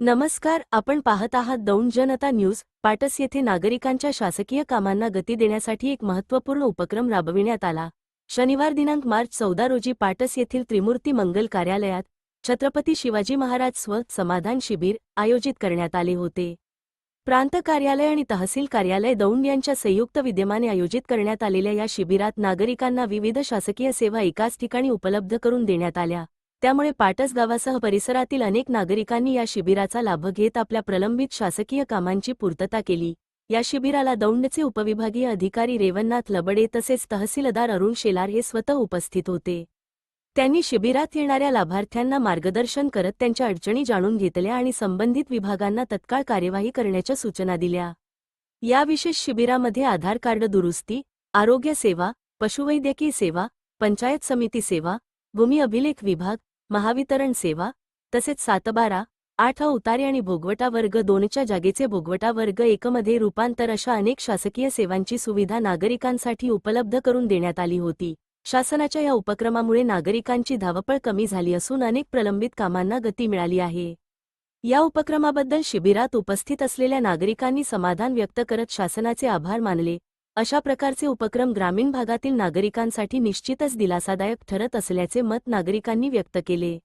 नमस्कार, आपण पाहत आहात दौंड जनता न्यूज। पाटस येथे नागरिकांच्या शासकीय कामांना गती देण्यासाठी एक महत्त्वपूर्ण उपक्रम राबविण्यात आला। शनिवार दिनांक मार्च 14 रोजी पाटस येथील त्रिमूर्ती मंगल कार्यालयात छत्रपती शिवाजी महाराज स्व समाधान शिबिर आयोजित करण्यात आले होते। प्रांत कार्यालय आणि तहसील कार्यालय दौंड यांच्या संयुक्त विद्यमाने आयोजित करण्यात आलेल्या या शिबिरात नागरिकांना विविध शासकीय सेवा एकाच ठिकाणी उपलब्ध करून देण्यात आल्या। त्यामुळे पाटस गावासह परिसरातील अनेक नागरिकांनी या शिबिराचा लाभ घेत आपल्या प्रलंबित शासकीय कामांची पूर्तता केली। या शिबिराला दौंडचे उपविभागीय अधिकारी रेवन्नाथ लबडे तसेच तहसीलदार अरुण शेलार हे स्वतः उपस्थित होते। त्यांनी शिबिरात येणाऱ्या लाभार्थ्यांना मार्गदर्शन करत त्यांच्या अडचणी जाणून घेतल्या आणि संबंधित विभागांना तत्काळ कार्यवाही करण्याच्या सूचना दिल्या। या विशेष शिबिरामध्ये आधार कार्ड दुरुस्ती, आरोग्य सेवा, पशुवैद्यकीय सेवा, पंचायत समिती सेवा, भूमी अभिलेख विभाग, महावितरण सेवा तसेच 7/12, 8 उतारे आणि भोगवटा वर्ग 2च्या जागेचे भोगवटा वर्ग 1 मध्ये रूपांतर अशा अनेक शासकीय सेवांची सुविधा नागरिकांसाठी उपलब्ध करून देण्यात आली होती। शासनाच्या या उपक्रमामुळे नागरिकांची धावपळ कमी झाली असून अनेक प्रलंबित कामांना गती मिळाली आहे। या उपक्रमाबद्दल शिबिरात उपस्थित असलेल्या नागरिकांनी समाधान व्यक्त करत शासनाचे आभार मानले। अशा प्रकारचे उपक्रम ग्रामीण भागातील नागरिकांसाठी निश्चितच दिलासादायक ठरत असल्याचे मत नागरिकांनी व्यक्त केले।